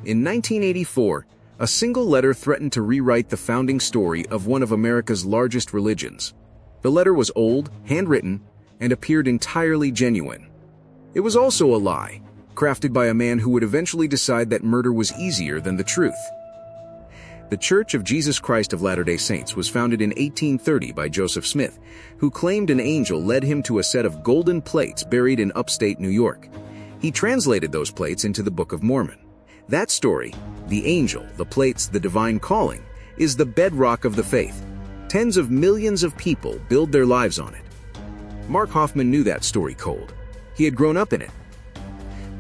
In 1984, a single letter threatened to rewrite the founding story of one of America's largest religions. The letter was old, handwritten, and appeared entirely genuine. It was also a lie, crafted by a man who would eventually decide that murder was easier than the truth. The Church of Jesus Christ of Latter-day Saints was founded in 1830 by Joseph Smith, who claimed an angel led him to a set of golden plates buried in upstate New York. He translated those plates into the Book of Mormon. That story, the angel, the plates, the divine calling, is the bedrock of the faith. Tens of millions of people build their lives on it. Mark Hofmann knew that story cold. He had grown up in it.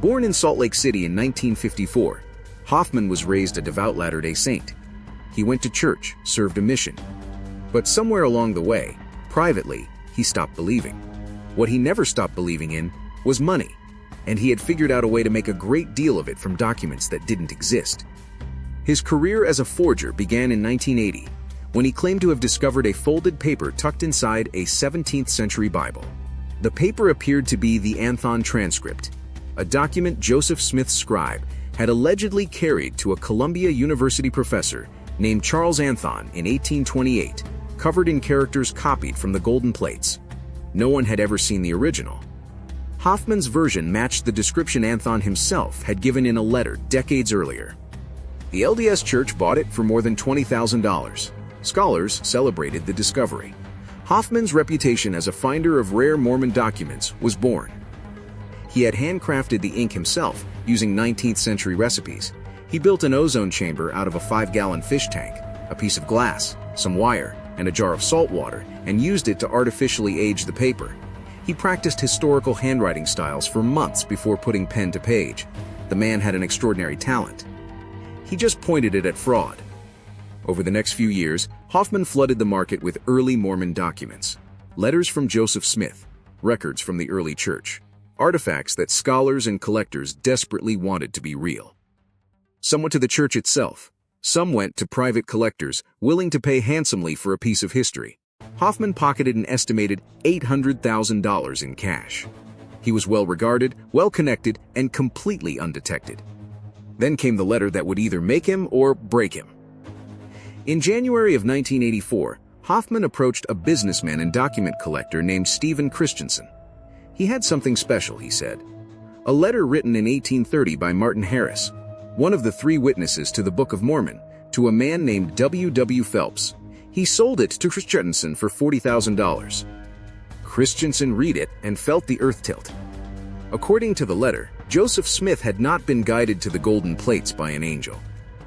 Born in Salt Lake City in 1954, Hofmann was raised a devout Latter-day Saint. He went to church, served a mission. But somewhere along the way, privately, he stopped believing. What he never stopped believing in was money, and he had figured out a way to make a great deal of it from documents that didn't exist. His career as a forger began in 1980, when he claimed to have discovered a folded paper tucked inside a 17th century Bible. The paper appeared to be the Anthon transcript, a document Joseph Smith's scribe had allegedly carried to a Columbia University professor named Charles Anthon in 1828, covered in characters copied from the golden plates. No one had ever seen the original. Hofmann's version matched the description Anthon himself had given in a letter decades earlier. The LDS Church bought it for more than $20,000. Scholars celebrated the discovery. Hofmann's reputation as a finder of rare Mormon documents was born. He had handcrafted the ink himself using 19th century recipes. He built an ozone chamber out of a 5-gallon fish tank, a piece of glass, some wire, and a jar of salt water, and used it to artificially age the paper. He practiced historical handwriting styles for months before putting pen to page. The man had an extraordinary talent. He just pointed it at fraud. Over the next few years, Hofmann flooded the market with early Mormon documents, letters from Joseph Smith, records from the early church, artifacts that scholars and collectors desperately wanted to be real. Some went to the church itself. Some went to private collectors willing to pay handsomely for a piece of history. Hofmann pocketed an estimated $800,000 in cash. He was well-regarded, well-connected, and completely undetected. Then came the letter that would either make him or break him. In January of 1984, Hofmann approached a businessman and document collector named Stephen Christensen. He had something special, he said. A letter written in 1830 by Martin Harris, one of the 3 witnesses to the Book of Mormon, to a man named W. W. Phelps. He sold it to Christensen for $40,000. Christensen read it and felt the earth tilt. According to the letter, Joseph Smith had not been guided to the golden plates by an angel.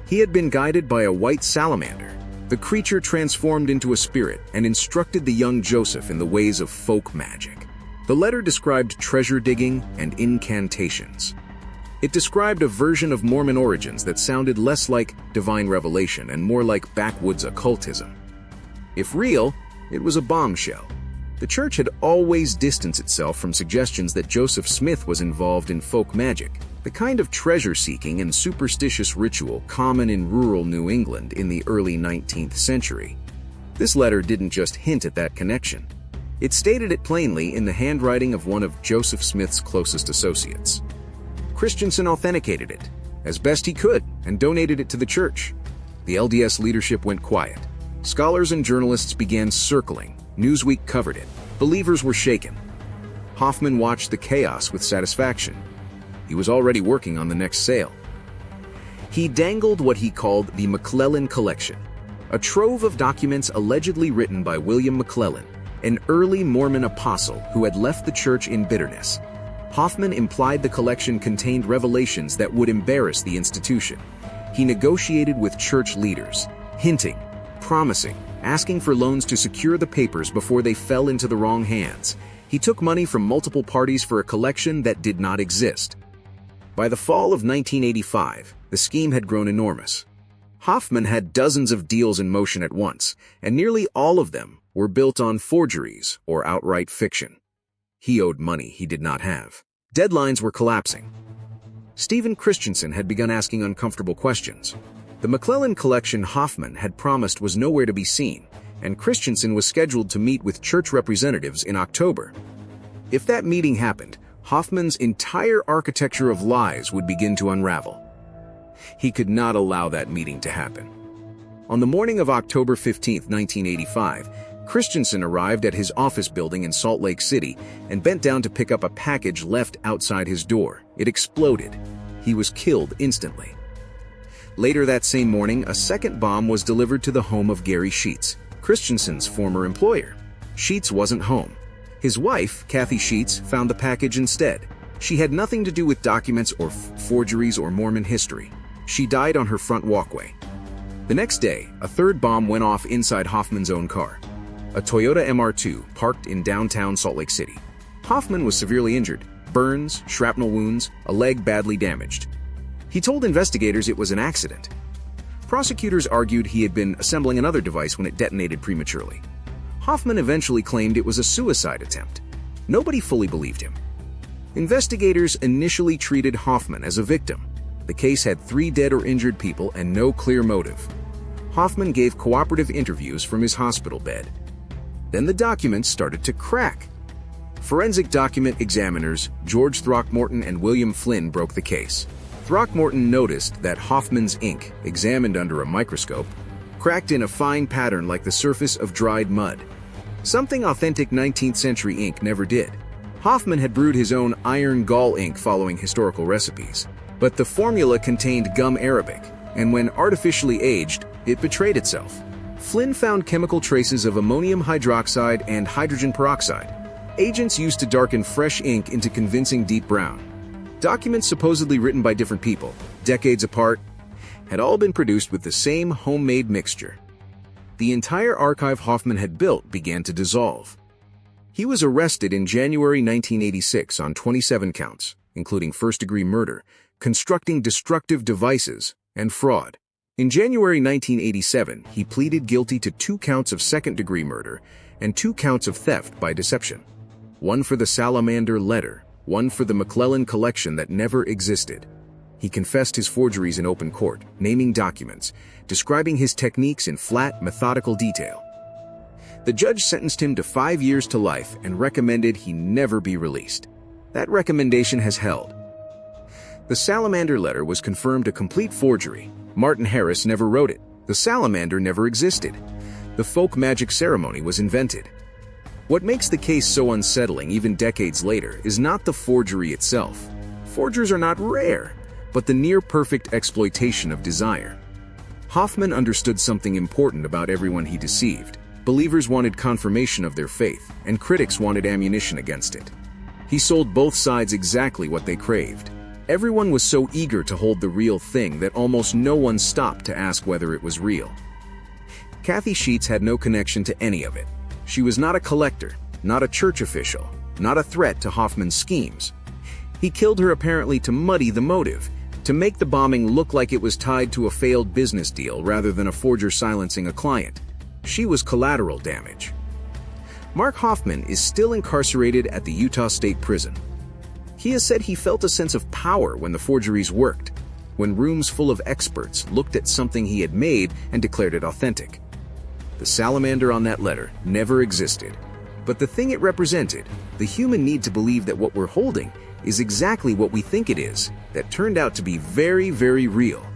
He had been guided by a white salamander. The creature transformed into a spirit and instructed the young Joseph in the ways of folk magic. The letter described treasure digging and incantations. It described a version of Mormon origins that sounded less like divine revelation and more like backwoods occultism. If real, it was a bombshell. The church had always distanced itself from suggestions that Joseph Smith was involved in folk magic, the kind of treasure-seeking and superstitious ritual common in rural New England in the early 19th century. This letter didn't just hint at that connection. It stated it plainly in the handwriting of one of Joseph Smith's closest associates. Christensen authenticated it, as best he could, and donated it to the church. The LDS leadership went quiet. Scholars and journalists began circling. Newsweek covered it. Believers were shaken. Hofmann watched the chaos with satisfaction. He was already working on the next sale. He dangled what he called the McClellan Collection, a trove of documents allegedly written by William McClellan, an early Mormon apostle who had left the church in bitterness. Hofmann implied the collection contained revelations that would embarrass the institution. He negotiated with church leaders, hinting, promising, asking for loans to secure the papers before they fell into the wrong hands. He took money from multiple parties for a collection that did not exist. By the fall of 1985, the scheme had grown enormous. Hofmann had dozens of deals in motion at once, and nearly all of them were built on forgeries or outright fiction. He owed money he did not have. Deadlines were collapsing. Stephen Christensen had begun asking uncomfortable questions. The McClellan collection Hofmann had promised was nowhere to be seen, and Christensen was scheduled to meet with church representatives in October. If that meeting happened, Hofmann's entire architecture of lies would begin to unravel. He could not allow that meeting to happen. On the morning of October 15, 1985, Christensen arrived at his office building in Salt Lake City and bent down to pick up a package left outside his door. It exploded. He was killed instantly. Later that same morning, a second bomb was delivered to the home of Gary Sheets, Christensen's former employer. Sheets wasn't home. His wife, Kathy Sheets, found the package instead. She had nothing to do with documents or forgeries or Mormon history. She died on her front walkway. The next day, a third bomb went off inside Hoffman's own car, a Toyota MR2 parked in downtown Salt Lake City. Hoffman was severely injured, burns, shrapnel wounds, a leg badly damaged. He told investigators it was an accident. Prosecutors argued he had been assembling another device when it detonated prematurely. Hoffman eventually claimed it was a suicide attempt. Nobody fully believed him. Investigators initially treated Hoffman as a victim. The case had 3 dead or injured people and no clear motive. Hoffman gave cooperative interviews from his hospital bed. Then the documents started to crack. Forensic document examiners George Throckmorton and William Flynn broke the case. Throckmorton noticed that Hoffman's ink, examined under a microscope, cracked in a fine pattern like the surface of dried mud, something authentic 19th century ink never did. Hoffman had brewed his own iron gall ink following historical recipes, but the formula contained gum arabic, and when artificially aged, it betrayed itself. Flynn found chemical traces of ammonium hydroxide and hydrogen peroxide, agents used to darken fresh ink into convincing deep brown. Documents supposedly written by different people, decades apart, had all been produced with the same homemade mixture. The entire archive Hoffman had built began to dissolve. He was arrested in January 1986 on 27 counts, including first-degree murder, constructing destructive devices, and fraud. In January 1987, he pleaded guilty to 2 counts of second-degree murder and 2 counts of theft by deception. One for the Salamander letter, one for the McClellan collection that never existed. He confessed his forgeries in open court, naming documents, describing his techniques in flat, methodical detail. The judge sentenced him to 5 years to life and recommended he never be released. That recommendation has held. The Salamander letter was confirmed a complete forgery. Martin Harris never wrote it. The salamander never existed. The folk magic ceremony was invented. What makes the case so unsettling even decades later is not the forgery itself. Forgers are not rare, but the near-perfect exploitation of desire. Hoffman understood something important about everyone he deceived. Believers wanted confirmation of their faith, and critics wanted ammunition against it. He sold both sides exactly what they craved. Everyone was so eager to hold the real thing that almost no one stopped to ask whether it was real. Kathy Sheets had no connection to any of it. She was not a collector, not a church official, not a threat to Hoffman's schemes. He killed her apparently to muddy the motive, to make the bombing look like it was tied to a failed business deal rather than a forger silencing a client. She was collateral damage. Mark Hoffman is still incarcerated at the Utah State Prison. He has said he felt a sense of power when the forgeries worked, when rooms full of experts looked at something he had made and declared it authentic. The salamander on that letter never existed, but the thing it represented, the human need to believe that what we're holding is exactly what we think it is, that turned out to be very, very real.